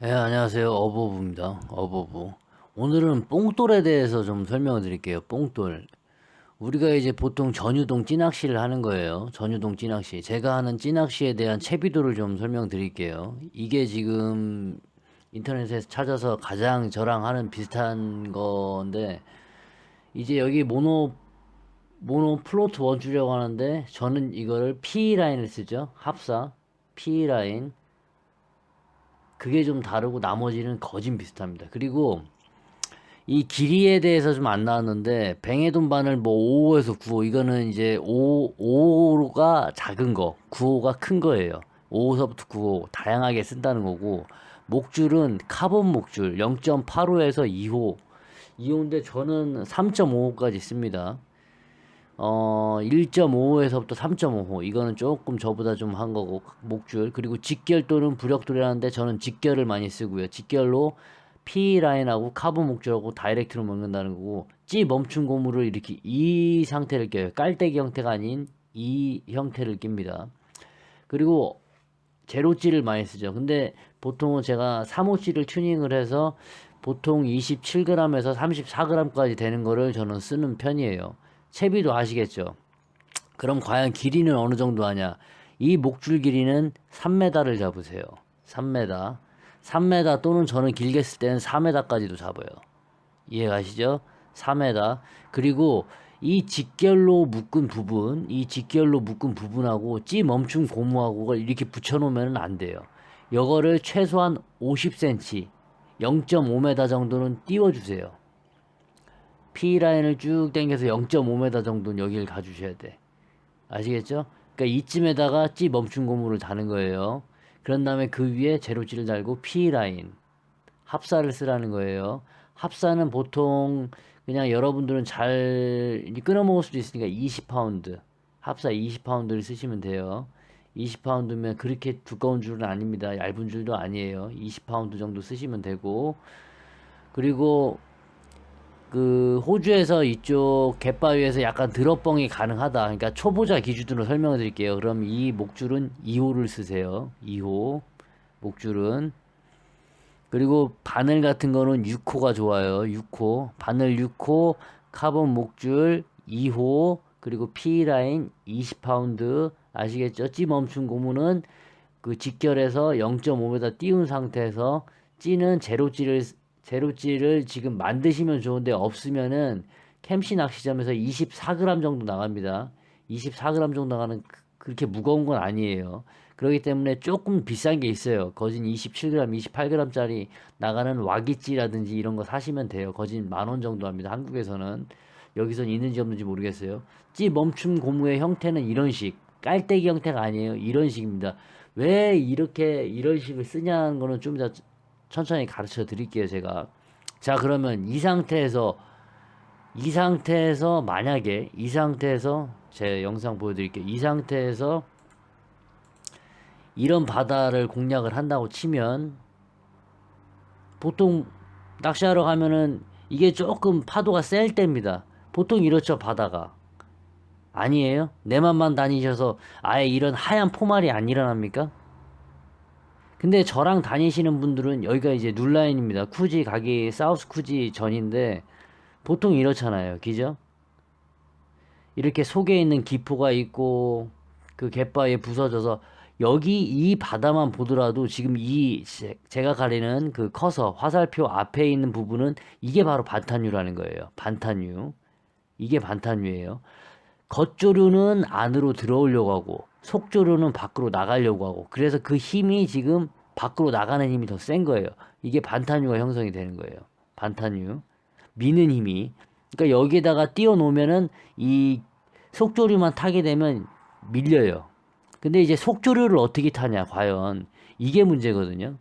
네, 안녕하세요. 어버부입니다. 어버부. 오늘은 뽕돌에 대해서 좀 설명을 드릴게요. 뽕돌. 우리가 이제 보통 전유동 찌낚시를 하는 거예요. 전유동 찌낚시. 제가 하는 찌낚시에 대한 채비도를 좀 설명드릴게요. 이게 지금 인터넷에서 찾아서 가장 저랑 하는 비슷한 건데, 이제 여기 모노 플로트 원줄이라고 하는데, 저는 이거를 P라인을 쓰죠. 합사. P라인. 그게 좀 다르고 나머지는 거진 비슷합니다. 그리고 이 길이에 대해서 좀 안 나왔는데 뱅에돈 바늘 뭐 5호에서 9호 이거는 이제 5호가 작은 거 9호가 큰 거예요. 5호서부터 9호 다양하게 쓴다는 거고, 목줄은 카본 목줄 0.85에서 2호 2호인데 저는 3.5호까지 씁니다. 1.5호에서부터 3.5호. 이거는 조금 저보다 좀 한 거고, 목줄. 그리고 직결 또는 부력돌이라는데 저는 직결을 많이 쓰고요. 직결로 P라인하고 카본 목줄하고 다이렉트로 먹는다는 거고, 찌 멈춘 고무를 이렇게 이 상태를 껴요. 깔때기 형태가 아닌 이 형태를 낍니다. 그리고 제로찌를 많이 쓰죠. 근데 보통은 제가 3호찌를 튜닝을 해서 보통 27g에서 34g까지 되는 거를 저는 쓰는 편이에요. 채비도 아시겠죠? 그럼 과연 길이는 어느 정도 하냐? 이 목줄 길이는 3m를 잡으세요. 3m. 3m 또는 저는 길게 쓸 때는 4m까지도 잡아요. 이해가시죠? 4m. 그리고 이 직결로 묶은 부분, 이 직결로 묶은 부분하고 찌 멈춘 고무하고 이렇게 붙여놓으면 안 돼요. 요거를 최소한 50cm, 0.5m 정도는 띄워주세요. P라인을 쭉 당겨서 0.5m 정도는 여기를 가주셔야 돼. 아시겠죠? 그러니까 이쯤에다가 찌 멈춘 고무를 다는 거예요. 그런 다음에 그 위에 제로찌를 달고 P라인, 합사를 쓰라는 거예요. 합사는 보통 그냥 여러분들은 잘 끊어 먹을 수도 있으니까 20파운드, 합사 20파운드를 쓰시면 돼요. 20파운드면 그렇게 두꺼운 줄은 아닙니다. 얇은 줄도 아니에요. 20파운드 정도 쓰시면 되고, 그리고 그 호주에서 이쪽 갯바위에서 약간 드롭뻥이 가능하다. 그러니까 초보자 기준으로 설명을 드릴게요. 그럼 이 목줄은 2호를 쓰세요. 2호 목줄은. 그리고 바늘 같은 거는 6호가 좋아요. 6호. 바늘 6호, 카본 목줄 2호, 그리고 P라인 20파운드. 아시겠죠? 찌 멈춘 고무는 그 직결해서 0.5m 띄운 상태에서, 찌는 제로찌를 지금 만드시면 좋은데 없으면은 캠시 낚시점에서 24g 정도 나갑니다. 24g 정도 나가는 그렇게 무거운 건 아니에요. 그렇기 때문에 조금 비싼 게 있어요. 거진 27g, 28g짜리 나가는 와기찌라든지 이런 거 사시면 돼요. 거진 10,000원 정도 합니다. 한국에서는. 여기선 있는지 없는지 모르겠어요. 찌 멈춤 고무의 형태는 이런 식. 깔때기 형태가 아니에요. 이런 식입니다. 왜 이렇게 이런 식을 쓰냐는 거는 좀 이따 천천히 가르쳐 드릴게요, 제가. 자, 그러면 이 상태에서 만약에 이 상태에서 제 영상 보여드릴게요. 이 상태에서 이런 바다를 공략을 한다고 치면, 보통 낚시하러 가면은 이게 조금 파도가 셀 때입니다. 보통 이렇죠, 바다가. 아니에요? 내 맘만 다니셔서 아예 이런 하얀 포말이 안 일어납니까? 근데 저랑 다니시는 분들은 여기가 이제 눌라인입니다. 쿠지 가기 사우스 쿠지 전인데 보통 이렇잖아요. 그죠? 이렇게 속에 있는 기포가 있고 그 갯바위에 부서져서, 여기 이 바다만 보더라도 지금 이 제가 가리는 그 커서 화살표 앞에 있는 부분은 이게 바로 반탄유라는 거예요. 반탄유. 이게 반탄유예요. 겉조류는 안으로 들어오려고 하고 속조류는 밖으로 나가려고 하고, 그래서 그 힘이 지금 밖으로 나가는 힘이 더 센 거예요. 이게 반탄유가 형성이 되는 거예요. 반탄유. 미는 힘이. 그러니까 여기에다가 띄워 놓으면은 이 속조류만 타게 되면 밀려요. 근데 이제 속조류를 어떻게 타냐, 과연. 이게 문제거든요.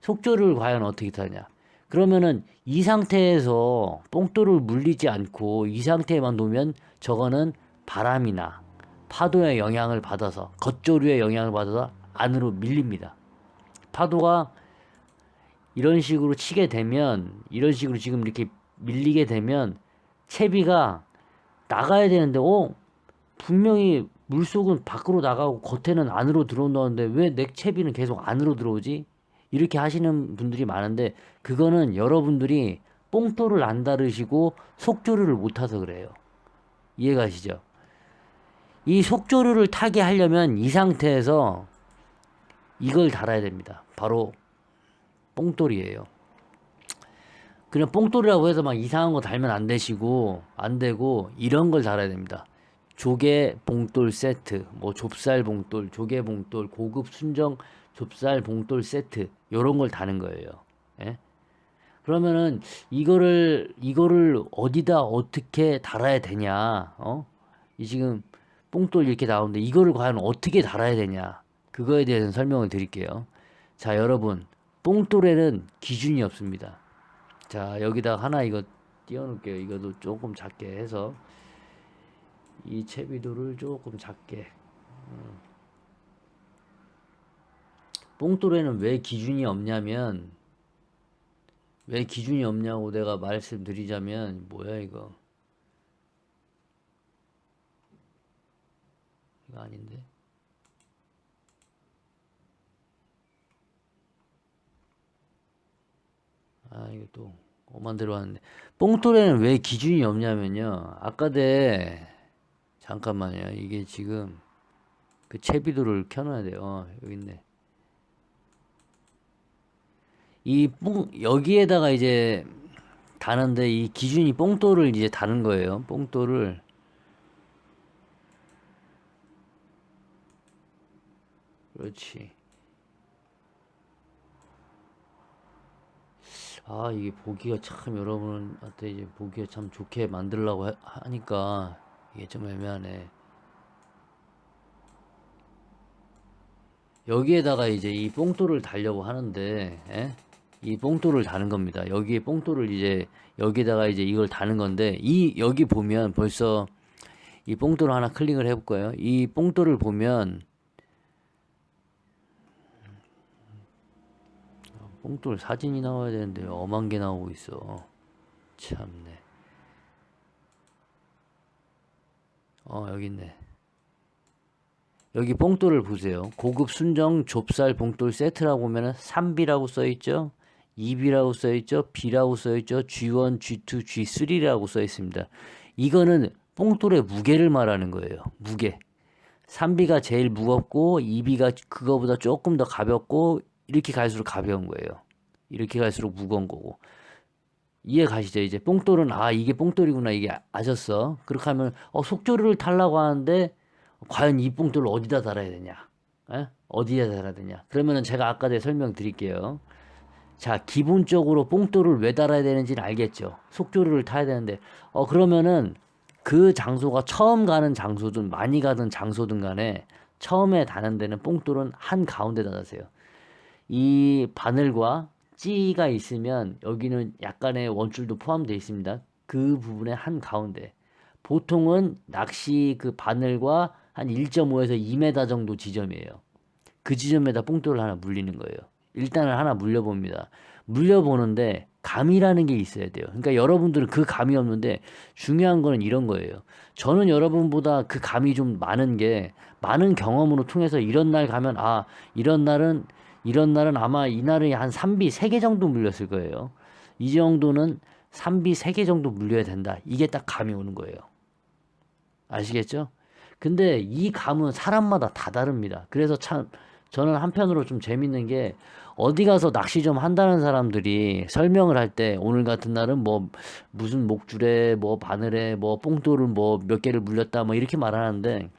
속조류를 과연 어떻게 타냐. 그러면은 이 상태에서 뽕돌을 물리지 않고 이 상태에만 놓으면 저거는 바람이나 파도의 영향을 받아서, 겉조류의 영향을 받아서 안으로 밀립니다. 파도가 이런 식으로 치게 되면, 이런 식으로 지금 이렇게 밀리게 되면 채비가 나가야 되는데, 분명히 물속은 밖으로 나가고 겉에는 안으로 들어온다는데 왜 내 채비는 계속 안으로 들어오지? 이렇게 하시는 분들이 많은데 그거는 여러분들이 뽕돌을 안 다루시고 속조류를 못 타서 그래요. 이해가시죠? 이 속조류를 타게 하려면 이 상태에서 이걸 달아야 됩니다. 바로 뽕돌이에요. 그냥 뽕돌이라고 해서 막 이상한 거 달면 안 되시고 안 되고 이런 걸 달아야 됩니다. 조개 봉돌 세트, 뭐 좁쌀 봉돌, 조개 봉돌, 고급 순정 좁쌀 봉돌 세트 요런 걸 다는 거예요. 예? 그러면은 이거를 어디다 어떻게 달아야 되냐? 어? 이 지금 뽕돌 이렇게 나오는데 이거를 과연 어떻게 달아야 되냐? 그거에 대해서 설명을 드릴게요. 자, 여러분, 뽕돌에는 기준이 없습니다. 자, 여기다 하나 이거 띄워놓을게요. 이것도 조금 작게 해서 이 채비도를 조금 작게. 뽕돌에는 왜 기준이 없냐면 왜 기준이 없냐고 내가 말씀드리자면 뭐야 이거 아닌데 이거 또 오만 들어왔는데 뽕돌에는 왜 기준이 없냐면요 아까대 잠깐만요 이게 지금 그 채비도를 켜놔야 돼요 여기 있네 여기에다가 이제 다는데 이 기준이 뽕돌을 이제 다는 거예요 뽕돌을 그렇지 이게 보기가 참 여러분한테 이제 보기가 참 좋게 만들려고 하니까 이게 좀 애매하네. 여기에다가 이제 이 뽕돌을 달려고 하는데, 예? 이 뽕돌을 다는 겁니다. 여기에 뽕돌을 이제 여기에다가 이제 이걸 다는 건데, 여기 보면 벌써 이 뽕돌을 하나 클릭을 해볼 거예요. 이 뽕돌을 보면 뽕돌 사진이 나와야 되는데 엄한 게 나오고 있어. 참네. 여기 있네. 여기 뽕돌을 보세요. 고급 순정 좁쌀 뽕돌 세트라고 보면은 3B라고 써있죠. 2B라고 써있죠. B라고 써있죠. G1, G2, G3라고 써있습니다. 이거는 뽕돌의 무게를 말하는 거예요. 무게. 3B가 제일 무겁고 2B가 그거보다 조금 더 가볍고 이렇게 갈수록 가벼운 거예요. 이렇게 갈수록 무거운 거고. 이해 가시죠? 이제 뽕돌은 이게 뽕돌이구나 이게 아셨어. 그렇게 하면 속조류를 달라고 하는데 과연 이 뽕돌을 어디다 달아야 되냐? 에? 어디에 달아야 되냐? 그러면은 제가 아까 전에 설명드릴게요. 자, 기본적으로 뽕돌을 왜 달아야 되는지는 알겠죠? 속조류를 타야 되는데 그러면은 그 장소가 처음 가는 장소든 많이 가든 장소든 간에 처음에 다는 데는 뽕돌은 한 가운데다 다세요. 이 바늘과 찌가 있으면 여기는 약간의 원줄도 포함되어 있습니다. 그 부분의 한 가운데. 보통은 낚시 그 바늘과 한 1.5에서 2m 정도 지점이에요. 그 지점에다 뽕돌을 하나 물리는 거예요. 일단은 하나 물려봅니다. 물려보는데 감이라는 게 있어야 돼요. 그러니까 여러분들은 그 감이 없는데 중요한 거는 이런 거예요. 저는 여러분보다 그 감이 좀 많은 게 많은 경험으로 통해서 이런 날 가면 이런 날은 아마 이날은 한 3B 3개 정도 물렸을 거예요. 이 정도는 3B 3개 정도 물려야 된다. 이게 딱 감이 오는 거예요. 아시겠죠? 근데 이 감은 사람마다 다 다릅니다. 그래서 참 저는 한편으로 좀 재밌는 게 어디 가서 낚시 좀 한다는 사람들이 설명을 할 때 오늘 같은 날은 뭐 무슨 목줄에 뭐 바늘에 뭐 뽕돌을 뭐 몇 개를 물렸다 뭐 이렇게 말하는데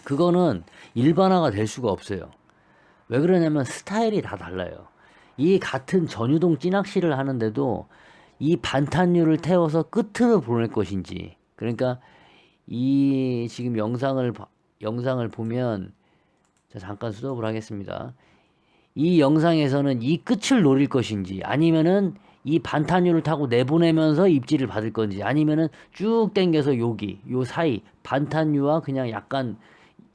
그거는 일반화가 될 수가 없어요. 왜 그러냐면 스타일이 다 달라요. 이 같은 전유동 찌낚시를 하는데도 이 반탄유를 태워서 끝으로 보낼 것인지 그러니까 이 지금 영상을 보면 자 잠깐 스톱을 하겠습니다. 이 영상에서는 이 끝을 노릴 것인지 아니면은 이 반탄유를 타고 내보내면서 입질을 받을 건지 아니면은 쭉 당겨서 요 사이 반탄유와 그냥 약간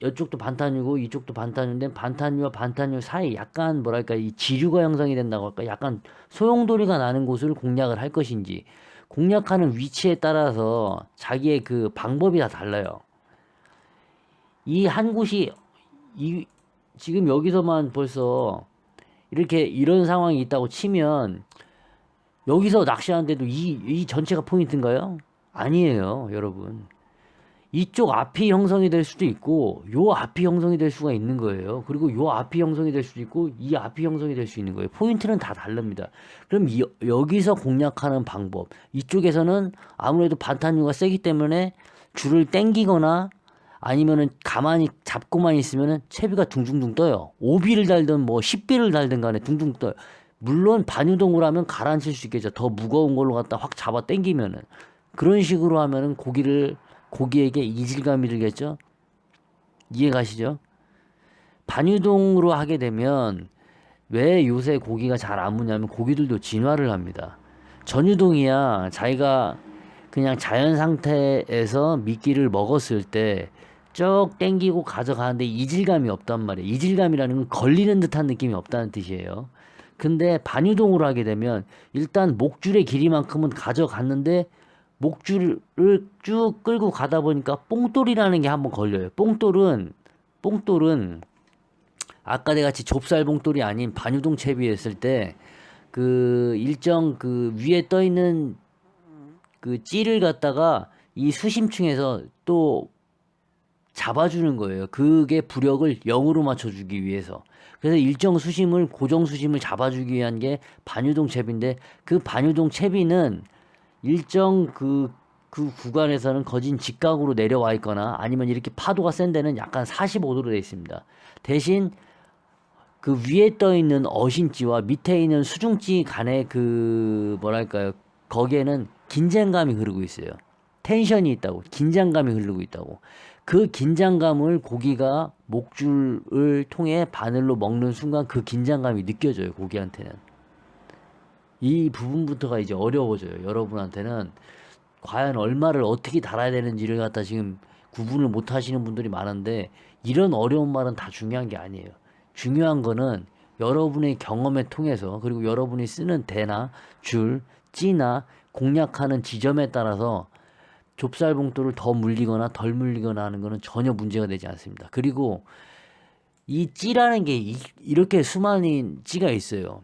이쪽도 반탄유고 이쪽도 반탄유인데 반탄유와 반탄유 사이 약간 뭐랄까 이 지류가 형성이 된다고 할까 약간 소용돌이가 나는 곳을 공략을 할 것인지 공략하는 위치에 따라서 자기의 그 방법이 다 달라요. 이 한 곳이 이 지금 여기서만 벌써 이렇게 이런 상황이 있다고 치면 여기서 낚시하는데도 이 전체가 포인트인가요? 아니에요, 여러분. 이쪽 앞이 형성이 될 수도 있고 요 앞이 형성이 될 수가 있는 거예요. 그리고 요 앞이 형성이 될 수도 있고 이 앞이 형성이 될 수 있는 거예요. 포인트는 다 다릅니다. 그럼 여기서 공략하는 방법. 이쪽에서는 아무래도 반탄유가 세기 때문에 줄을 당기거나 아니면은 가만히 잡고만 있으면은 채비가 둥둥둥 떠요. 5비를 달든 뭐 10비를 달든 간에 둥둥 떠요. 물론 반유동으로 하면 가라앉힐 수 있겠죠. 더 무거운 걸로 갖다 확 잡아 당기면은 그런 식으로 하면은 고기에게 이질감이 들겠죠? 이해 가시죠? 반유동으로 하게 되면 왜 요새 고기가 잘 안 무냐면 고기들도 진화를 합니다. 전유동이야 자기가 그냥 자연 상태에서 미끼를 먹었을 때 쭉 땡기고 가져가는데 이질감이 없단 말이에요. 이질감이라는 건 걸리는 듯한 느낌이 없다는 뜻이에요. 근데 반유동으로 하게 되면 일단 목줄의 길이만큼은 가져갔는데 목줄을 쭉 끌고 가다 보니까 뽕돌이라는 게 한번 걸려요. 뽕돌은 아까 내같이 좁쌀 봉돌이 아닌 반유동 채비했을 때 그 일정 그 위에 떠 있는 그 찌를 갖다가 이 수심층에서 또 잡아주는 거예요. 그게 부력을 0으로 맞춰주기 위해서. 그래서 일정 수심을 고정 수심을 잡아주기 위한 게 반유동 채비인데 그 반유동 채비는 일정 그 구간에서는 거진 직각으로 내려와 있거나 아니면 이렇게 파도가 센 데는 약간 45도로 되어 있습니다. 대신 그 위에 떠 있는 어신찌와 밑에 있는 수중찌 간의 그 뭐랄까요? 거기에는 긴장감이 흐르고 있어요. 텐션이 있다고, 긴장감이 흐르고 있다고. 그 긴장감을 고기가 목줄을 통해 바늘로 먹는 순간 그 긴장감이 느껴져요, 고기한테는. 이 부분부터가 이제 어려워져요. 여러분한테는 과연 얼마를 어떻게 달아야 되는지를 갖다 지금 구분을 못 하시는 분들이 많은데 이런 어려운 말은 다 중요한 게 아니에요. 중요한 거는 여러분의 경험에 통해서 그리고 여러분이 쓰는 대나 줄, 찌나 공략하는 지점에 따라서 좁쌀 봉돌을 더 물리거나 덜 물리거나 하는 거는 전혀 문제가 되지 않습니다. 그리고 이 찌라는 게 이렇게 수많은 찌가 있어요.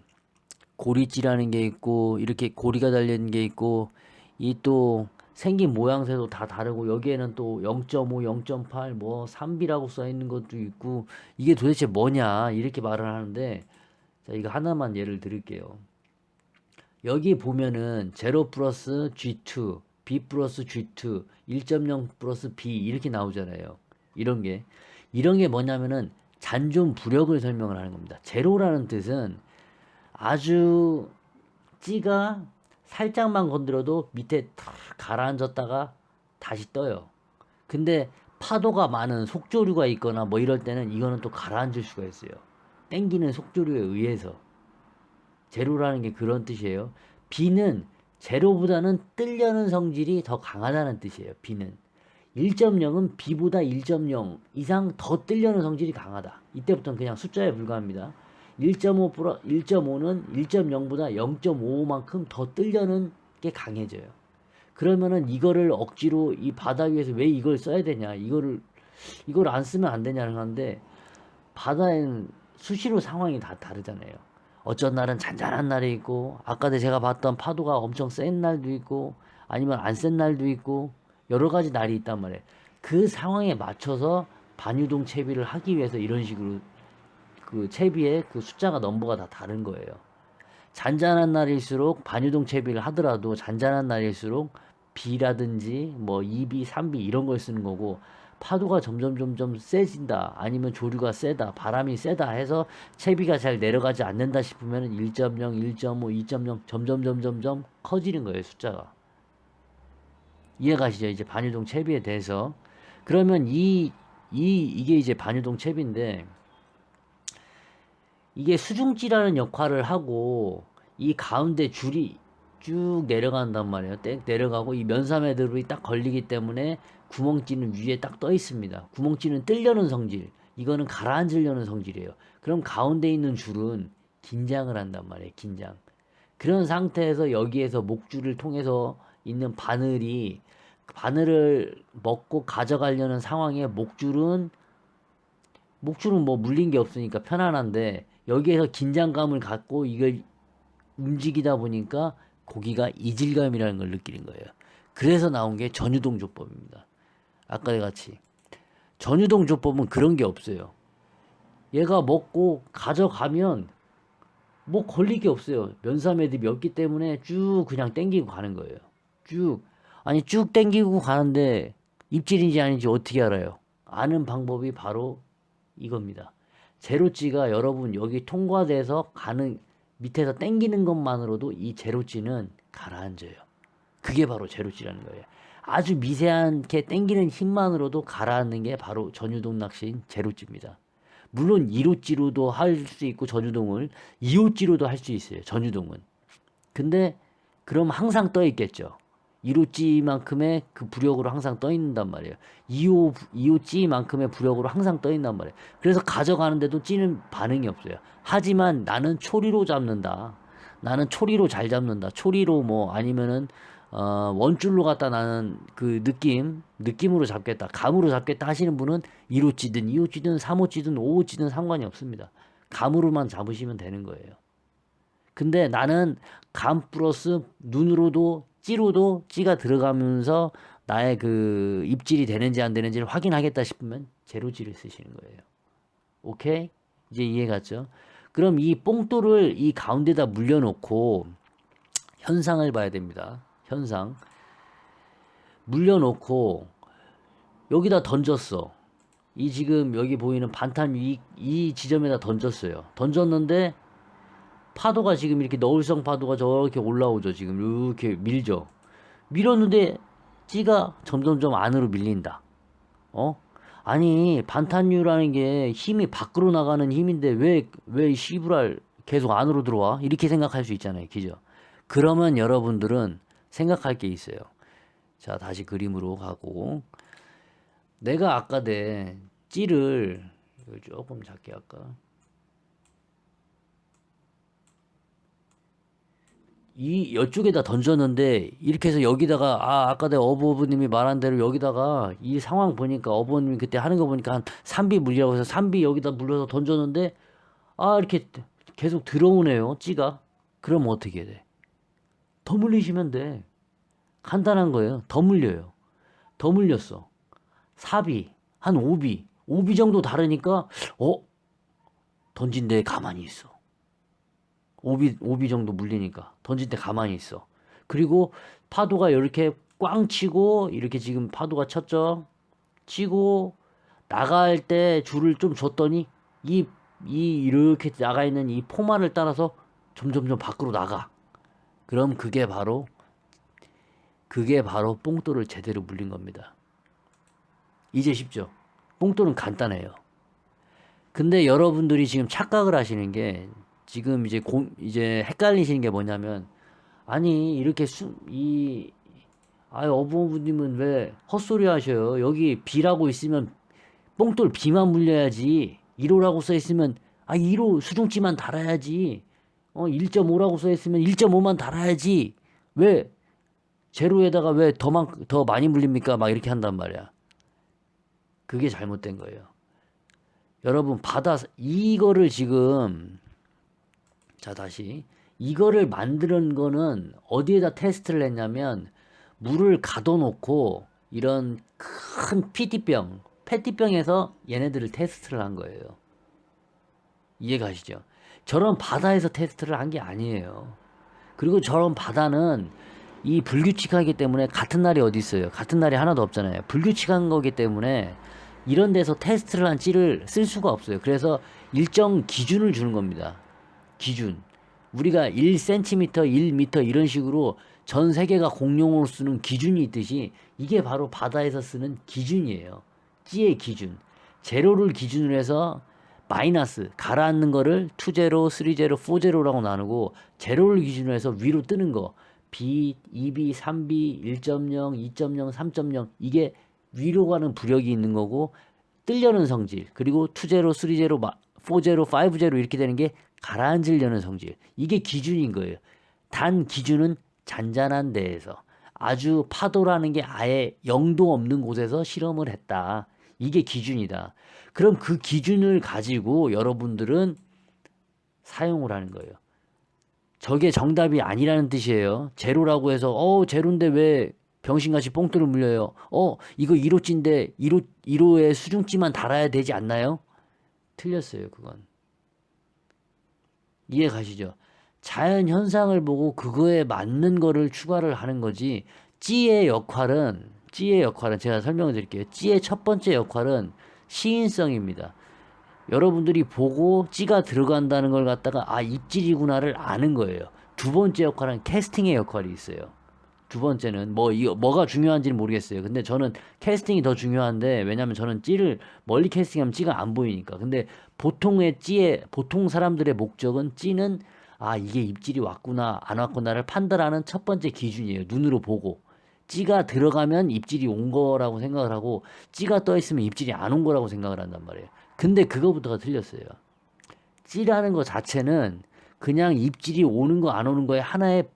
고리찌라는 게 있고 이렇게 고리가 달린 게 있고 이 또 생긴 모양새도 다 다르고 여기에는 또 0.5, 0.8, 뭐 3비라고 써 있는 것도 있고 이게 도대체 뭐냐 이렇게 말을 하는데 자 이거 하나만 예를 들을게요. 여기 보면은 0 플러스 G2, B 플러스 G2, 1.0 플러스 B 이렇게 나오잖아요. 이런 게 뭐냐면은 잔존 부력을 설명을 하는 겁니다. 제로라는 뜻은 아주 찌가 살짝만 건드려도 밑에 탁 가라앉았다가 다시 떠요. 근데 파도가 많은 속조류가 있거나 뭐 이럴 때는 이거는 또 가라앉을 수가 있어요. 땡기는 속조류에 의해서. 제로라는 게 그런 뜻이에요. B는 제로보다는 뜨려는 성질이 더 강하다는 뜻이에요. B는. 1.0은 B보다 1.0 이상 더 뜨려는 성질이 강하다. 이때부터는 그냥 숫자에 불과합니다. 1.5는 1.0보다 0.55만큼 더 뜨려는 게 강해져요. 그러면은 이거를 억지로 이 바다 위에서 왜 이걸 써야 되냐? 이걸 안 쓰면 안 되냐는 건데 바다에는 수시로 상황이 다 다르잖아요. 어쩐 날은 잔잔한 날이 있고 아까 제가 봤던 파도가 엄청 센 날도 있고 아니면 안 센 날도 있고 여러 가지 날이 있단 말이에요. 그 상황에 맞춰서 반유동 채비를 하기 위해서 이런 식으로 그 채비의 그 숫자가 넘버가 다 다른 거예요. 잔잔한 날일수록 반유동 채비를 하더라도 잔잔한 날일수록 B라든지 뭐 2B, 3B 이런 걸 쓰는 거고 파도가 점점 세진다 아니면 조류가 세다 바람이 세다 해서 채비가 잘 내려가지 않는다 싶으면 1.0, 1.5, 2.0 점점 커지는 거예요 숫자가. 이해가시죠? 이제 반유동 채비에 대해서. 그러면 이게 이제 반유동 채비인데 이게 수중지라는 역할을 하고 이 가운데 줄이 쭉 내려간단 말이에요. 땡 내려가고 이 면사매듭이 딱 걸리기 때문에 구멍찌는 위에 딱 떠 있습니다. 구멍찌는 뜨려는 성질. 이거는 가라앉으려는 성질이에요. 그럼 가운데 있는 줄은 긴장을 한단 말이에요. 긴장. 그런 상태에서 여기에서 목줄을 통해서 있는 바늘을 먹고 가져가려는 상황에 목줄은 목줄은 뭐 물린 게 없으니까 편안한데 여기에서 긴장감을 갖고 이걸 움직이다 보니까 고기가 이질감이라는 걸 느끼는 거예요. 그래서 나온 게 전유동 조법입니다. 아까 같이 전유동 조법은 그런 게 없어요. 얘가 먹고 가져가면 뭐 걸릴 게 없어요. 면사 매듭이 없기 때문에 쭉 그냥 땡기고 가는 거예요. 쭉. 아니 쭉 땡기고 가는데 입질인지 아닌지 어떻게 알아요? 아는 방법이 바로 이겁니다. 제로찌가 여러분 여기 통과돼서 가는 밑에서 땡기는 것만으로도 이 제로찌는 가라앉아요. 그게 바로 제로찌라는 거예요. 아주 미세하게 땡기는 힘만으로도 가라앉는 게 바로 전유동 낚시인 제로찌입니다. 물론 1호찌로도 할 수 있고 전유동을 2호찌로도 할 수 있어요. 전유동은. 근데 그럼 항상 떠 있겠죠. 1호찌만큼의 그 부력으로 항상 떠 있는단 말이에요. 2호찌만큼의 부력으로 항상 떠 있단 말이에요. 그래서 가져가는데도 찌는 반응이 없어요. 하지만 나는 초리로 잡는다. 나는 초리로 잘 잡는다. 초리로 뭐 아니면은 원줄로 갖다 나는 그 느낌으로 잡겠다. 감으로 잡겠다 하시는 분은 1호찌든 2호찌든 3호찌든 5호찌든 상관이 없습니다. 감으로만 잡으시면 되는 거예요. 근데 나는 감 플러스 눈으로도 찌로도 찌가 들어가면서 나의 그 입질이 되는지 안 되는지를 확인하겠다 싶으면 제로찌를 쓰시는 거예요. 오케이? 이제 이해 갔죠? 그럼 이 뽕돌을 이 가운데다 물려놓고 현상을 봐야 됩니다. 현상. 물려놓고 여기다 던졌어. 이 지금 여기 보이는 반탄 이 지점에다 던졌어요. 던졌는데 파도가 지금 이렇게 너울성 파도가 저렇게 올라오죠. 지금 이렇게 밀죠. 밀었는데 찌가 점점점 안으로 밀린다. 어? 아니 반탄유라는 게 힘이 밖으로 나가는 힘인데 왜 시부랄 계속 안으로 들어와? 이렇게 생각할 수 있잖아요. 그죠? 그러면 여러분들은 생각할 게 있어요. 자, 다시 그림으로 가고 내가 아까 내 찌를 조금 작게 할까? 이쪽에다 던졌는데 이렇게 해서 여기다가 아까 내가 어부님이 말한 대로 여기다가 이 상황 보니까 어부님이 그때 하는 거 보니까 한 3비 물리라고 해서 3비 여기다 물려서 던졌는데 이렇게 계속 들어오네요. 찌가. 그럼 어떻게 돼? 더 물리시면 돼. 간단한 거예요. 더 물려요. 더 물렸어. 4비, 한 5비, 5비 정도 다르니까 던진 데 가만히 있어. 5비 정도 물리니까 던질 때 가만히 있어. 그리고 파도가 이렇게 꽝 치고 이렇게 지금 파도가 쳤죠. 치고 나갈 때 줄을 좀 줬더니 이렇게 나가 있는 이 포만을 따라서 점점점 밖으로 나가. 그럼 그게 바로 뽕돌을 제대로 물린 겁니다. 이제 쉽죠? 뽕돌은 간단해요. 근데 여러분들이 지금 착각을 하시는 게 지금 이제 헷갈리시는 게 뭐냐면 아니 이렇게 어부님은 왜 헛소리 하셔요? 여기 B라고 있으면 뽕돌 B만 물려야지. 1호라고 써 있으면 1호 수중찌만 달아야지. 1.5라고 써 있으면 1.5만 달아야지. 왜 제로에다가 왜 더 많이 물립니까? 막 이렇게 한단 말이야. 그게 잘못된 거예요. 여러분 이거를 지금 자 다시 이거를 만드는 거는 어디에다 테스트를 했냐면 물을 가둬놓고 이런 큰 페티병에서 얘네들을 테스트를 한 거예요. 이해가시죠? 저런 바다에서 테스트를 한 게 아니에요. 그리고 저런 바다는 이 불규칙하기 때문에 같은 날이 어디 있어요? 같은 날이 하나도 없잖아요. 불규칙한 거기 때문에 이런 데서 테스트를 한 찌를 쓸 수가 없어요. 그래서 일정 기준을 주는 겁니다. 기준. 우리가 1cm, 1m 이런 식으로 전 세계가 공용으로 쓰는 기준이 있듯이 이게 바로 바다에서 쓰는 기준이에요. 찌의 기준. 제로를 기준으로 해서 마이너스 가라앉는 거를 2제로, 3제로, 4제로라고 나누고 제로를 기준으로 해서 위로 뜨는 거 B, 2B, 3B, 1.0, 2.0, 3.0 이게 위로 가는 부력이 있는 거고 뜨려는 성질 그리고 2제로, 3제로, 4제로, 5제로 이렇게 되는 게 가라앉으려는 성질 이게 기준인 거예요. 단 기준은 잔잔한 데에서 아주 파도라는 게 아예 0도 없는 곳에서 실험을 했다. 이게 기준이다. 그럼 그 기준을 가지고 여러분들은 사용을 하는 거예요. 저게 정답이 아니라는 뜻이에요. 제로라고 해서 제로인데 왜 병신같이 뽕돌을 물려요? 이거 1호찌인데 1호에 수중찌만 달아야 되지 않나요? 틀렸어요, 그건. 이해 가시죠? 자연 현상을 보고 그거에 맞는 거를 추가를 하는 거지. 찌의 역할은 제가 설명을 드릴게요. 찌의 첫 번째 역할은 시인성입니다. 여러분들이 보고 찌가 들어간다는 걸 갖다가 입질이구나를 아는 거예요. 두 번째 역할은 캐스팅의 역할이 있어요. 두 번째는 뭐가 중요한지는 모르겠어요. 근데 저는 캐스팅이 더 중요한데, 왜냐면 저는 찌를 멀리 캐스팅하면 찌가 안 보이니까. 근데 보통 사람들의 목적은 찌는 이게 입질이 왔구나 안 왔구나를 판단하는 첫 번째 기준이에요. 눈으로 보고. 찌가 들어가면 입질이 온 거라고 생각을 하고, 찌가 떠 있으면 입질이 안 온 거라고 생각을 한단 말이에요. 근데 그거부터가 틀렸어요. 찌라는 거 자체는 그냥 입질이 오는 거 안 오는 거에 하나의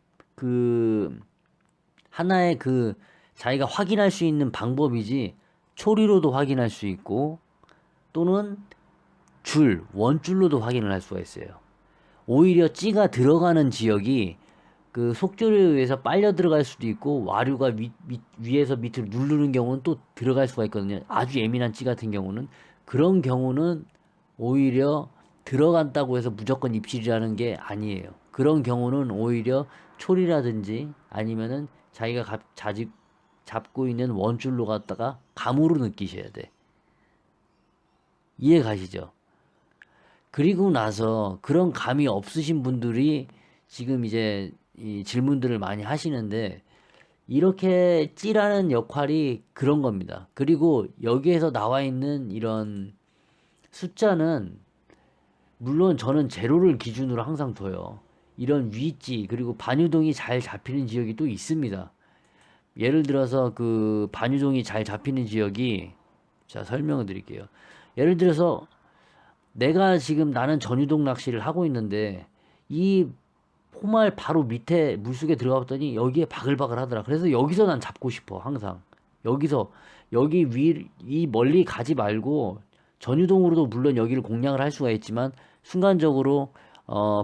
자기가 확인할 수 있는 방법이지, 초리로도 확인할 수 있고 또는 원줄로도 확인을 할 수가 있어요. 오히려 찌가 들어가는 지역이 그 속절에 의해서 빨려 들어갈 수도 있고, 와류가 위에서 밑으로 누르는 경우는 또 들어갈 수가 있거든요. 아주 예민한 찌 같은 경우는. 그런 경우는 오히려 들어간다고 해서 무조건 입질이라는 게 아니에요. 그런 경우는 오히려 초리라든지 아니면은 자기가 잡고 있는 원줄로 갖다가 감으로 느끼셔야 돼. 이해 가시죠? 그리고 나서 그런 감이 없으신 분들이 지금 이제 이 질문들을 많이 하시는데, 이렇게 찌라는 역할이 그런 겁니다. 그리고 여기에서 나와 있는 이런 숫자는, 물론 저는 제로를 기준으로 항상 둬요. 이런 위찌 그리고 반유동이 잘 잡히는 지역이 또 있습니다. 예를 들어서 그 반유동이 잘 잡히는 지역이, 자 설명을 드릴게요. 예를 들어서 나는 전유동 낚시를 하고 있는데, 이 포말 바로 밑에 물속에 들어가 봤더니 여기에 바글바글 하더라. 그래서 여기서 난 잡고 싶어, 항상. 이 멀리 가지 말고, 전유동으로도 물론 여기를 공략을 할 수가 있지만, 순간적으로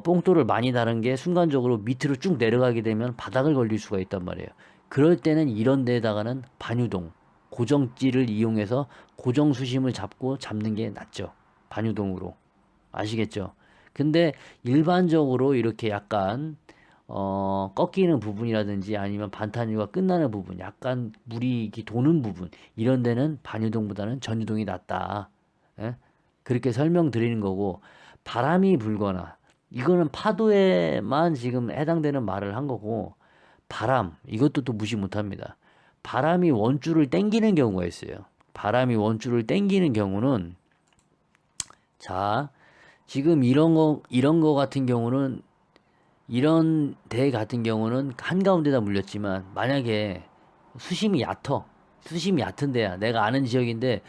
뽕돌을 많이 다른 게 순간적으로 밑으로 쭉 내려가게 되면 바닥을 걸릴 수가 있단 말이에요. 그럴 때는 이런 데에다가는 반유동, 고정찌를 이용해서 고정 수심을 잡는 게 낫죠. 반유동으로. 아시겠죠? 근데 일반적으로 이렇게 약간 꺾이는 부분이라든지 아니면 반탄유가 끝나는 부분, 약간 물이 도는 부분, 이런 데는 반유동보다는 전유동이 낫다. 예? 그렇게 설명드리는 거고, 바람이 불거나, 이거는 파도에만 지금 해당되는 말을 한 거고, 이것도 또 무시 못합니다. 바람이 원줄을 땡기는 경우가 있어요. 바람이 원줄을 땡기는 경우는, 자, 지금 이런 거 같은 경우는, 이런 대 같은 경우는 한가운데다 물렸지만, 만약에 수심이 얕은 데야. 내가 아는 지역인데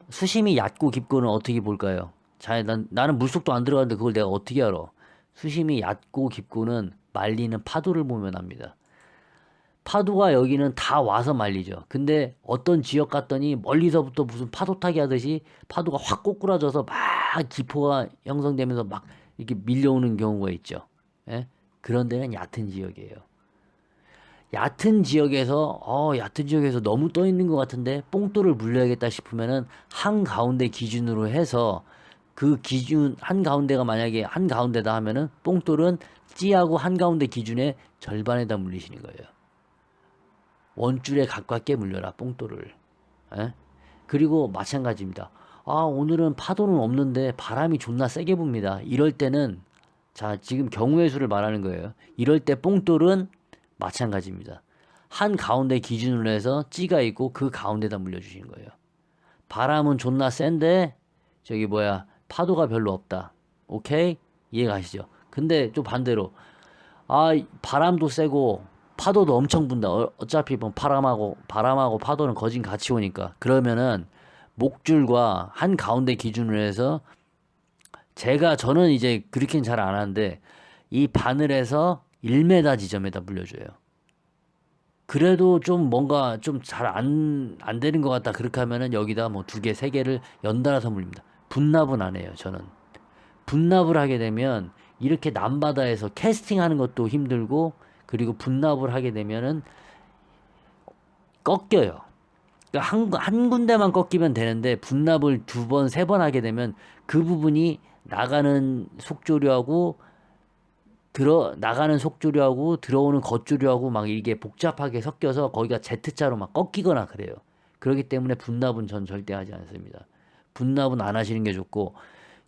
수심이 얕고 깊고는 어떻게 볼까요? 자, 나는 물속도 안 들어갔는데 그걸 내가 어떻게 알아? 수심이 얕고 깊고는 말리는 파도를 보면 압니다. 파도가 여기는 다 와서 말리죠. 근데 어떤 지역 갔더니 멀리서부터 무슨 파도 타기 하듯이 파도가 확 꼬꾸라져서 막 기포가 형성되면서 막 이렇게 밀려오는 경우가 있죠. 예? 그런 데는 얕은 지역이에요. 얕은 지역에서 너무 떠 있는 것 같은데 뽕돌을 물려야겠다 싶으면은 한가운데 기준으로 해서, 그 기준 한가운데가 만약에 한가운데다 하면은 뽕돌은 찌하고 한가운데 기준의 절반에다 물리시는 거예요. 원줄에 가깝게 물려라, 뽕돌을. 에? 그리고 마찬가지입니다. 오늘은 파도는 없는데 바람이 존나 세게 붑니다. 이럴 때는, 자, 지금 경우의 수를 말하는 거예요. 이럴 때 뽕돌은 마찬가지입니다. 한 가운데 기준으로 해서 찌가 있고 그 가운데다 물려주시는 거예요. 바람은 존나 센데 파도가 별로 없다. 오케이? 이해 가시죠? 근데 좀 반대로, 바람도 세고 파도도 엄청 분다. 어차피 뭐 바람하고 파도는 거진 같이 오니까. 그러면은 목줄과 한 가운데 기준으로 해서, 저는 이제 그렇게는 잘 안 하는데, 이 바늘에서 1m 지점에다 물려줘요. 그래도 좀 뭔가 좀 잘 안 되는 것 같다. 그렇게 하면은 여기다 뭐 두 개, 세 개를 연달아서 물립니다. 분납은 안 해요, 저는. 분납을 하게 되면 이렇게 남바다에서 캐스팅하는 것도 힘들고, 그리고 분납을 하게 되면은 꺾여요. 그러니까 한 군데만 꺾이면 되는데 분납을 두 번, 세 번 하게 되면 그 부분이 나가는 속조류하고 들어오는 겉조류하고 막 이게 복잡하게 섞여서 거기가 Z자로 막 꺾이거나 그래요. 그렇기 때문에 분납은 전 절대 하지 않습니다. 분납은 안 하시는 게 좋고,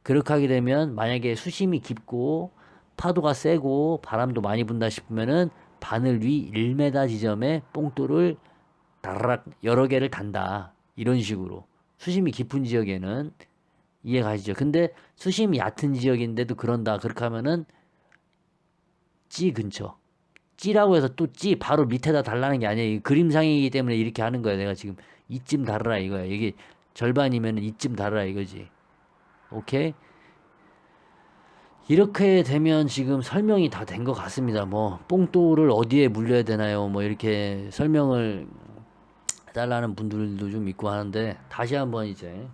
그렇게 하게 되면 만약에 수심이 깊고 파도가 세고 바람도 많이 분다 싶으면은 바늘 위 1m 지점에 뽕돌을 다라락 여러 개를 단다. 이런 식으로. 수심이 깊은 지역에는 이해 가시죠? 근데 수심이 얕은 지역인데도 그런다. 그렇게 하면은 찌 근처. 찌라고 해서 또 찌 바로 밑에다 달라는 게 아니에요. 이 그림상이기 때문에 이렇게 하는 거야. 내가 지금 이쯤 달아라 이거야. 이게 절반이면 이쯤 달아라 이거지. 오케이? 이렇게 되면 지금 설명이 다 된 것 같습니다. 뭐 뽕돌을 어디에 물려야 되나요? 뭐 이렇게 설명을 해달라는 분들도 좀 있고 하는데, 다시 한번 이제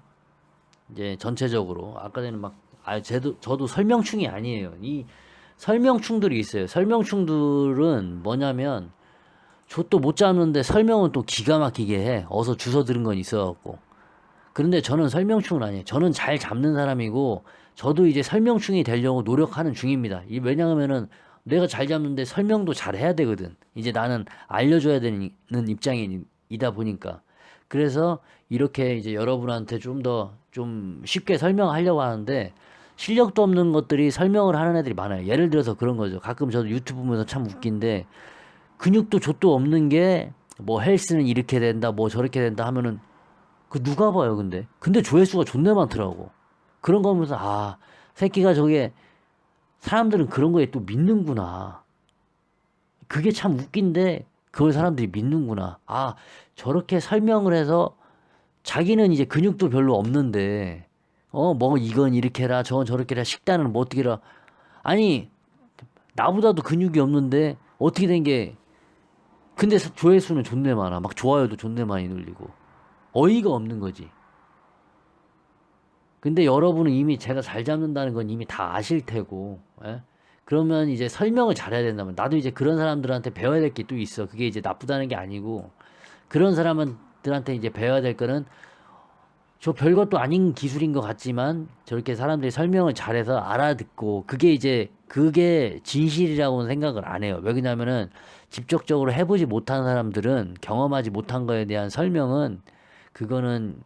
전체적으로 아까 전에 저도 설명충이 아니에요. 이 설명충들이 있어요. 설명충들은 뭐냐면 족도 못 잡는데 설명은 또 기가 막히게 해. 어서 주워 들은 건 있어갖고. 그런데 저는 설명충은 아니에요. 저는 잘 잡는 사람이고, 저도 이제 설명충이 되려고 노력하는 중입니다. 왜냐하면은 내가 잘 잡는데 설명도 잘 해야 되거든. 이제 나는 알려줘야 되는 입장이다 보니까. 그래서 이렇게 이제 여러분한테 좀 더 좀 쉽게 설명하려고 하는데, 실력도 없는 것들이 설명을 하는 애들이 많아요. 예를 들어서 그런 거죠. 가끔 저도 유튜브 보면서 참 웃긴데, 근육도 족도 없는 게 뭐 헬스는 이렇게 된다, 뭐 저렇게 된다 하면은 그 누가 봐요, 근데 조회수가 존나 많더라고. 그런 거 보면서, 아, 새끼가 저게, 사람들은 그런 거에 또 믿는구나. 그게 참 웃긴데, 그걸 사람들이 믿는구나. 아, 저렇게 설명을 해서, 자기는 이제 근육도 별로 없는데, 뭐 이건 이렇게 해라, 저건 저렇게 해라, 식단은 뭐 어떻게 해라. 아니, 나보다도 근육이 없는데, 어떻게 된 게, 근데 조회수는 존내 많아. 막 좋아요도 존내 많이 눌리고. 어이가 없는 거지. 근데 여러분은 이미 제가 잘 잡는다는 건 이미 다 아실 테고, 예? 그러면 이제 설명을 잘해야 된다면, 나도 이제 그런 사람들한테 배워야 될 게 또 있어. 그게 이제 나쁘다는 게 아니고, 그런 사람들한테 이제 배워야 될 거는, 저 별것도 아닌 기술인 것 같지만 저렇게 사람들이 설명을 잘해서 알아듣고, 그게 진실이라고는 생각을 안 해요. 왜 그러냐면은 직접적으로 해보지 못한 사람들은, 경험하지 못한 거에 대한 설명은, 그거는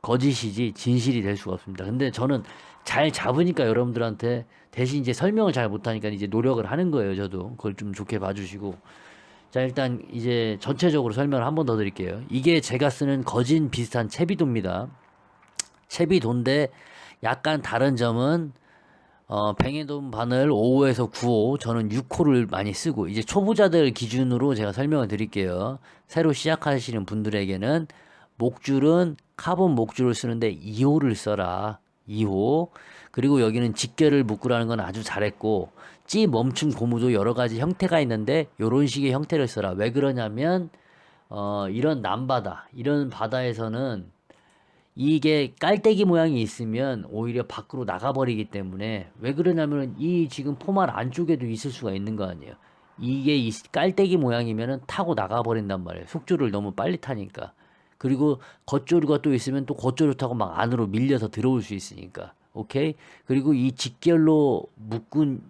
거짓이지 진실이 될 수가 없습니다. 근데 저는 잘 잡으니까 여러분들한테, 대신 이제 설명을 잘 못하니까 이제 노력을 하는 거예요. 저도 그걸 좀 좋게 봐주시고. 자, 일단 이제 전체적으로 설명을 한번 더 드릴게요. 이게 제가 쓰는 거진 비슷한 채비도입니다. 채비도인데 약간 다른 점은, 뱅에돔 바늘 5호에서 9호, 저는 6호를 많이 쓰고, 이제 초보자들 기준으로 제가 설명을 드릴게요. 새로 시작하시는 분들에게는 목줄은 카본 목줄을 쓰는데 2호를 써라. 2호. 그리고 여기는 직결을 묶으라는 건 아주 잘했고, 찌 멈춤 고무도 여러 가지 형태가 있는데 요런 식의 형태를 써라. 왜 그러냐면, 이런 남바다, 이런 바다에서는 이게 깔때기 모양이 있으면 오히려 밖으로 나가버리기 때문에, 왜 그러냐면 이 지금 포말 안쪽에도 있을 수가 있는 거 아니에요. 이게 깔때기 모양이면은 타고 나가버린단 말이에요. 속줄을 너무 빨리 타니까. 그리고 겉조류가 또 있으면 또 겉조류 타고 막 안으로 밀려서 들어올 수 있으니까. 오케이? 그리고 이 직결로 묶은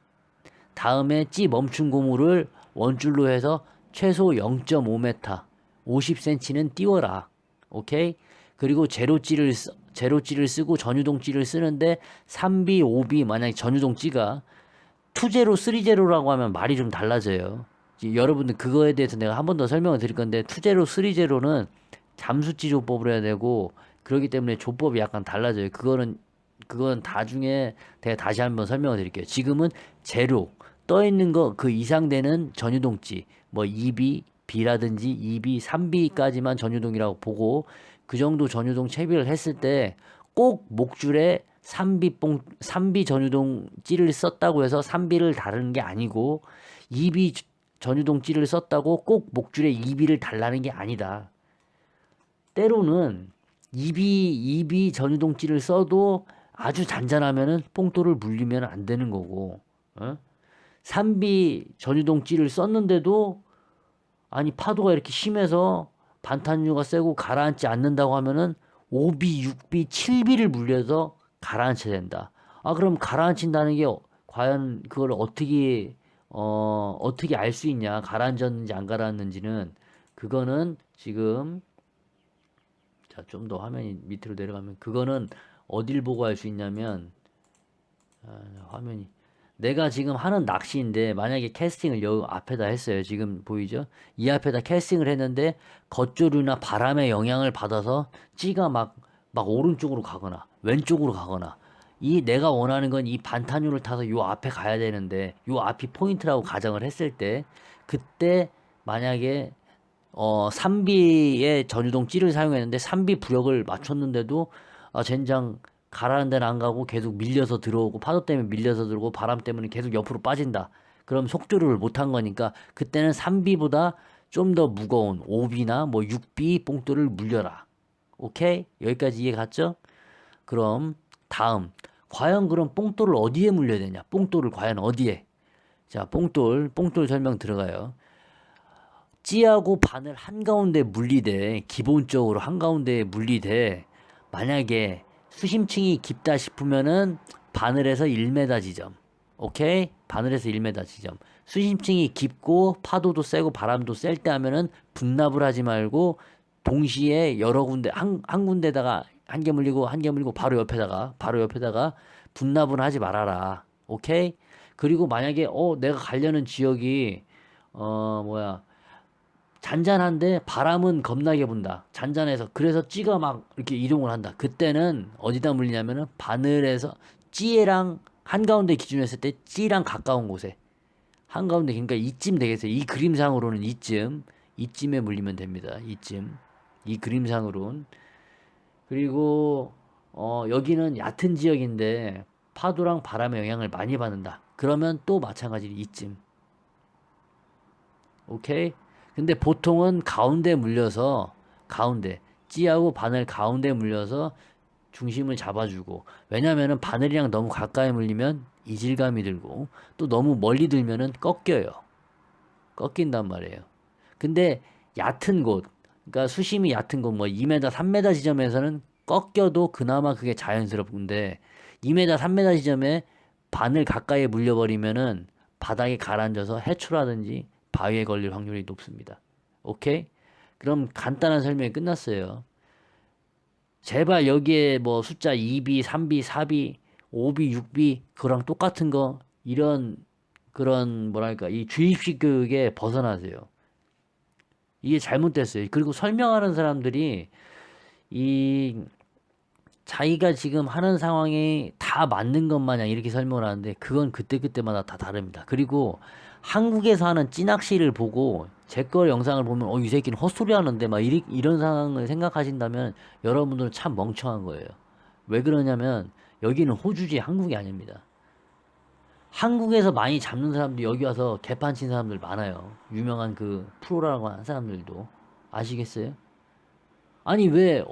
다음에 찌 멈춤 고무를 원줄로 해서 최소 0.5m, 50cm는 띄워라. 오케이? 그리고 제로찌를 쓰고 전유동찌를 쓰는데, 3B, 5B, 만약에 전유동찌가 2제로, 3제로라고 하면 말이 좀 달라져요. 여러분들 그거에 대해서 내가 한 번 더 설명을 드릴 건데, 2제로, 3제로는 잠수찌 조법을 해야 되고, 그렇기 때문에 조법이 약간 달라져요. 그건 나중에 제가 다시 한번 설명을 드릴게요. 지금은 제로, 떠 있는 거 그 이상 되는 전유동찌, 뭐 2B, B라든지 2B, 3B까지만 전유동이라고 보고, 그 정도 전유동 채비를 했을 때 꼭 목줄에 3B 전유동 찌를 썼다고 해서 3B를 다루는 게 아니고, 2B 전유동 찌를 썼다고 꼭 목줄에 이비를 달라는 게 아니다. 때로는 이비 전유동 찌를 써도 아주 잔잔하면은 뽕돌을 물리면 안 되는 거고, 어? 3비 전유동 찌를 썼는데도 아니 파도가 이렇게 심해서 반탄유가 세고 가라앉지 않는다고 하면은 5비, 6비, 7비를 물려서 가라앉혀야 된다. 아 그럼 가라앉힌다는 게 과연 그걸 어떻게 알 수 있냐? 가라앉았는지 안 가라앉는지는 그거는 지금 자, 좀 더 화면이 밑으로 내려가면 그거는 어딜 보고 알 수 있냐면 화면이 내가 지금 하는 낚시인데 만약에 캐스팅을 여기 앞에다 했어요. 지금 보이죠? 이 앞에다 캐스팅을 했는데 겉조류나 바람의 영향을 받아서 찌가 막 오른쪽으로 가거나 왼쪽으로 가거나 이 내가 원하는 건 이 반탄유를 타서 요 앞에 가야 되는데 요 앞이 포인트라고 가정을 했을 때 그때 만약에 3비의 전유동 찌를 사용했는데 3비 부력을 맞췄는데도 젠장 가라는 데는 안 가고 계속 밀려서 들어오고 파도 때문에 밀려서 들어오고 바람 때문에 계속 옆으로 빠진다. 그럼 속조류를 못한 거니까 그때는 3비보다 좀 더 무거운 5비나 뭐 6비 뽕돌을 물려라. 오케이? 여기까지 이해 갔죠? 그럼 다음 과연 그럼 뽕돌을 어디에 물려야 되냐? 뽕돌을 과연 어디에? 자, 뽕돌 설명 들어가요. 찌하고 바늘 한가운데 물리되 기본적으로 한가운데에 물리되 만약에 수심층이 깊다 싶으면은 바늘에서 1m 지점. 오케이? 바늘에서 1m 지점. 수심층이 깊고 파도도 세고 바람도 셀 때 하면은 분납을 하지 말고 동시에 여러 군데 한 군데다가 한 개 물리고 한 개 물리고 바로 옆에다가 분납을 하지 말아라. 오케이? 그리고 만약에 내가 가려는 지역이 뭐야 잔잔한데 바람은 겁나게 분다. 잔잔해서 그래서 찌가 막 이렇게 이동을 한다. 그때는 어디다 물리냐면은 바늘에서 찌랑 한가운데 기준으로 했을 때 찌랑 가까운 곳에 한가운데 그러니까 이쯤 되겠어요. 이 그림상으로는 이쯤에 물리면 됩니다. 이 그림상으로는 그리고 여기는 얕은 지역인데 파도랑 바람의 영향을 많이 받는다. 그러면 또 마찬가지로 이쯤. 오케이? 근데 보통은 가운데 물려서 찌하고 바늘 가운데 물려서 중심을 잡아주고 왜냐면은 바늘이랑 너무 가까이 물리면 이질감이 들고 또 너무 멀리 들면은 꺾인단 말이에요. 근데 얕은 곳 그러니까 수심이 얕은 곳 뭐 2m, 3m 지점에서는 꺾여도 그나마 그게 자연스럽은데 2m, 3m 지점에 바늘 가까이에 물려버리면은 바닥에 가라앉아서 해초라든지 바위에 걸릴 확률이 높습니다. 오케이? 그럼 간단한 설명이 끝났어요. 제발 여기에 뭐 숫자 2비, 3비, 4비, 5비, 6비 그거랑 똑같은 거 이런 그런 뭐랄까 이 주입식 교육에 벗어나세요. 이게 잘못됐어요. 그리고 설명하는 사람들이 이 자기가 지금 하는 상황이 다 맞는 것 마냥 이렇게 설명을 하는데 그건 그때그때마다 다 다릅니다. 그리고 한국에서 하는 찌낚시를 보고 제 거 영상을 보면 이 새끼는 헛소리 하는데 막 이런 상황을 생각하신다면 여러분들은 참 멍청한 거예요. 왜 그러냐면 여기는 호주지 한국이 아닙니다. 한국에서 많이 잡는 사람들이 여기 와서 개판 친 사람들 많아요. 유명한 그 프로라고 하는 사람들도 아시겠어요? 아니 왜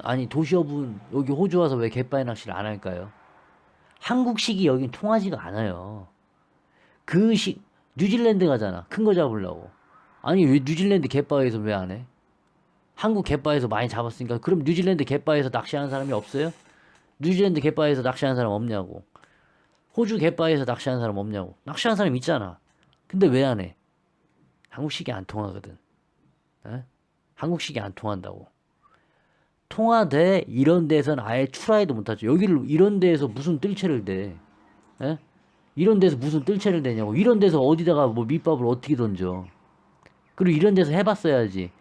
아니 도시어분 여기 호주 와서 왜 갯바위 낚시를 안 할까요? 한국식이 여긴 통하지가 않아요. 뉴질랜드 가잖아. 큰 거 잡으려고. 아니 왜 뉴질랜드 갯바위에서 왜 안 해? 한국 갯바위에서 많이 잡았으니까 그럼 뉴질랜드 갯바위에서 낚시하는 사람이 없어요? 뉴질랜드 갯바위에서 낚시하는 사람 없냐고. 호주 갯바위에서 낚시하는 사람 없냐고. 낚시하는 사람 있잖아. 근데 왜 안 해? 한국식이 안 통하거든. 에? 한국식이 안 통한다고. 통화돼 이런 데서는 아예 추라이도 못하죠. 여기를 이런 데에서 무슨 뜰채를 대? 에? 이런 데서 무슨 뜰채를 대냐고. 이런 데서 어디다가 뭐 밑밥을 어떻게 던져. 그리고 이런 데서 해봤어야지.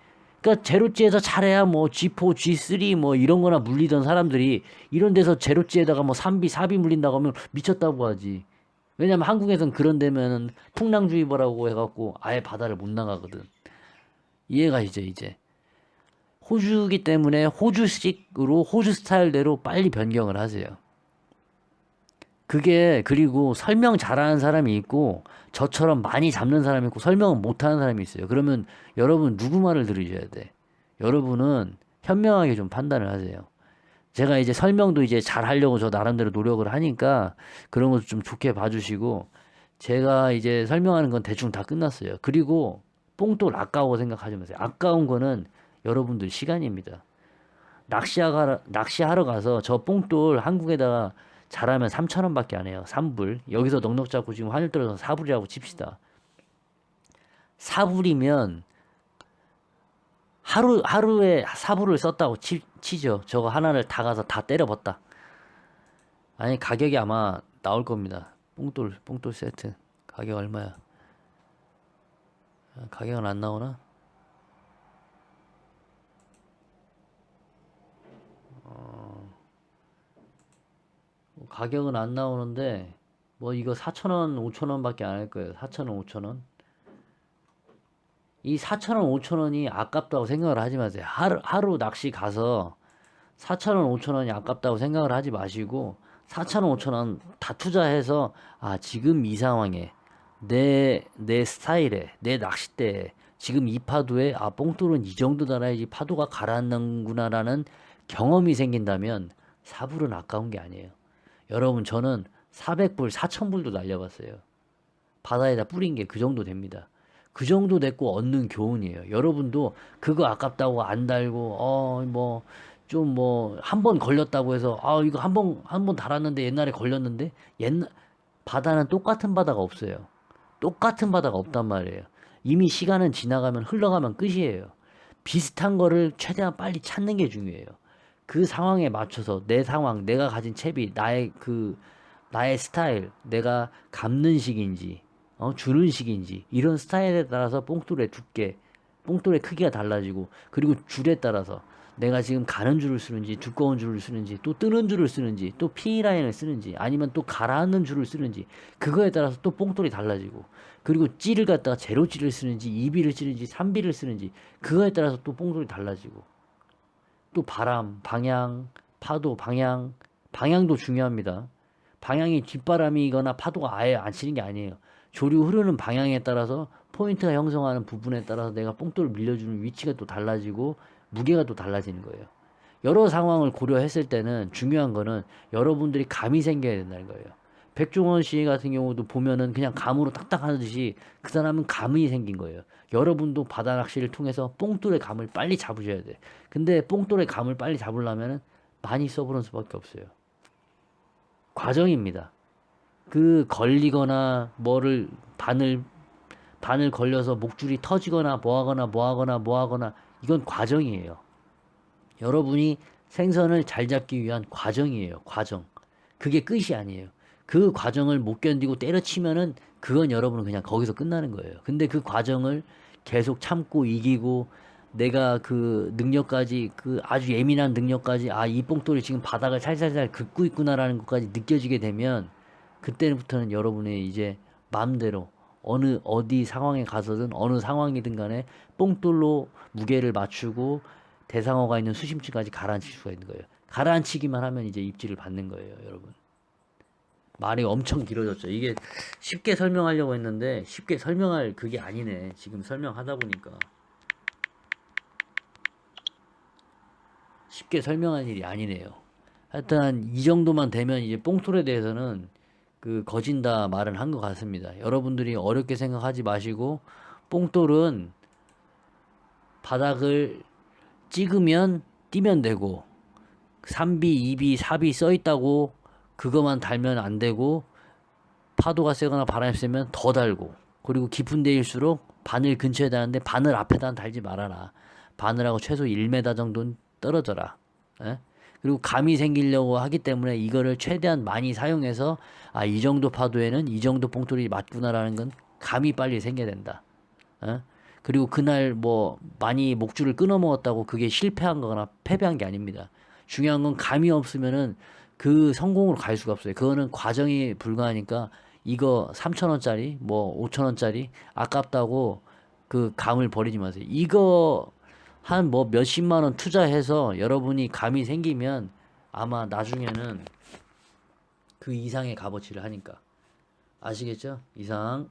그러니까 제로찌에서 잘해야 뭐 G4, G3 뭐 이런 거나 물리던 사람들이 이런 데서 제로찌에다가 뭐 3비, 4비 물린다고 하면 미쳤다고 하지. 왜냐면 한국에선 그런 데면은 풍랑주의보라고 해갖고 아예 바다를 못 나가거든. 이해가 이제. 호주기 때문에 호주식으로 호주 스타일대로 빨리 변경을 하세요. 그게 그리고 설명 잘하는 사람이 있고 저처럼 많이 잡는 사람이 있고 설명을 못하는 사람이 있어요. 그러면 여러분 누구 말을 들으셔야 돼? 여러분은 현명하게 좀 판단을 하세요. 제가 이제 설명도 이제 잘 하려고 저 나름대로 노력을 하니까 그런 것도 좀 좋게 봐주시고 제가 이제 설명하는 건 대충 다 끝났어요. 그리고 뽕돌 아까워 생각하지 마세요. 아까운 거는 여러분들 시간입니다. 낚시하러 가서 저 뽕돌 한국에다가 잘하면 3,000원밖에 안 해요. 3불. 여기서 넉넉 잡고 지금 환율 떨어져서 4불이라고 칩시다. 4불이면 하루에 4불을 썼다고 치죠. 저거 하나를 다 가서 다 때려봤다. 아니, 가격이 아마 나올 겁니다. 뽕돌 세트. 가격 얼마야? 가격은 안 나오나? 가격은 안 나오는데, 뭐 이거 4,000원, 5,000원밖에 안 할 거예요. 4,000원, 5,000원. 이 4,000원, 5,000원이 아깝다고 생각을 하지 마세요. 하루 낚시 가서 4,000원, 5,000원이 아깝다고 생각을 하지 마시고 4,000원, 5,000원 다 투자해서 지금 이 상황에 내 스타일에 내 낚싯대에 지금 이 파도에 뽕돌은 이 정도 달아야지 파도가 가라앉는구나라는 경험이 생긴다면 4불은 아까운 게 아니에요. 여러분 저는 400불, 4,000불도 날려봤어요. 바다에다 뿌린 게 그 정도 됩니다. 그 정도 됐고 얻는 교훈이에요. 여러분도 그거 아깝다고 안 달고 한 번 걸렸다고 해서 이거 한 번 달았는데 옛날에 걸렸는데 바다는 똑같은 바다가 없어요. 똑같은 바다가 없단 말이에요. 이미 시간은 지나가면 흘러가면 끝이에요. 비슷한 거를 최대한 빨리 찾는 게 중요해요. 그 상황에 맞춰서 내 상황, 내가 가진 채비, 나의 스타일, 내가 감는 식인지, 주는 식인지, 이런 스타일에 따라서 뽕돌의 두께, 뽕돌의 크기가 달라지고, 그리고 줄에 따라서 내가 지금 가는 줄을 쓰는지, 두꺼운 줄을 쓰는지, 또 뜨는 줄을 쓰는지, 또 P라인을 쓰는지, 아니면 또 가라앉는 줄을 쓰는지, 그거에 따라서 또 뽕돌이 달라지고, 그리고 찌를 갖다가 제로찌를 쓰는지, 2비를 쓰는지, 3비를 쓰는지, 그거에 따라서 또 뽕돌이 달라지고, 또 바람, 방향, 파도, 방향도 중요합니다. 방향이 뒷바람이거나 파도가 아예 안 치는 게 아니에요. 조류 흐르는 방향에 따라서 포인트가 형성하는 부분에 따라서 내가 뽕돌을 밀려주는 위치가 또 달라지고 무게가 또 달라지는 거예요. 여러 상황을 고려했을 때는 중요한 거는 여러분들이 감이 생겨야 된다는 거예요. 백종원 씨 같은 경우도 보면은 그냥 감으로 딱딱 하듯이 그 사람은 감이 생긴 거예요. 여러분도 바다 낚시를 통해서 뽕돌의 감을 빨리 잡으셔야 돼. 근데 뽕돌의 감을 빨리 잡으려면은 많이 써보는 수밖에 없어요. 과정입니다. 그 걸리거나 바늘 걸려서 목줄이 터지거나 뭐 하거나 이건 과정이에요. 여러분이 생선을 잘 잡기 위한 과정이에요. 과정. 그게 끝이 아니에요. 그 과정을 못 견디고 때려치면은 그건 여러분은 그냥 거기서 끝나는 거예요. 근데 그 과정을 계속 참고 이기고 내가 그 능력까지 그 아주 예민한 능력까지 이 뽕돌이 지금 바닥을 살살살 긋고 있구나라는 것까지 느껴지게 되면 그때부터는 여러분의 이제 마음대로 어디 상황에 가서든 어느 상황이든 간에 뽕돌로 무게를 맞추고 대상어가 있는 수심층까지 가라앉힐 수가 있는 거예요. 가라앉히기만 하면 이제 입질을 받는 거예요, 여러분. 말이 엄청 길어졌죠. 이게 쉽게 설명하려고 했는데 쉽게 설명할 그게 아니네. 지금 설명하다 보니까 쉽게 설명할 일이 아니네요. 하여튼 이 정도만 되면 이제 뽕돌에 대해서는 그 거진다 말은 한 것 같습니다. 여러분들이 어렵게 생각하지 마시고 뽕돌은 바닥을 찍으면 뛰면 되고 3비, 2비, 4비 써 있다고 그거만 달면 안 되고 파도가 세거나 바람이 세면 더 달고 그리고 깊은 데일수록 바늘 근처에 다는데 바늘 앞에다 달지 말아라. 바늘하고 최소 1m 정도는 떨어져라. 에? 그리고 감이 생기려고 하기 때문에 이거를 최대한 많이 사용해서 이 정도 파도에는 이 정도 뽕돌이 맞구나라는 건 감이 빨리 생겨야 된다. 에? 그리고 그날 많이 목줄을 끊어 먹었다고 그게 실패한 거나 패배한 게 아닙니다. 중요한 건 감이 없으면은 그 성공으로 갈 수가 없어요. 그거는 과정이 불가하니까 이거 3,000원짜리 5,000원짜리 아깝다고 그 감을 버리지 마세요. 이거 한 몇십만 원 투자해서 여러분이 감이 생기면 아마 나중에는 그 이상의 값어치를 하니까. 아시겠죠? 이상.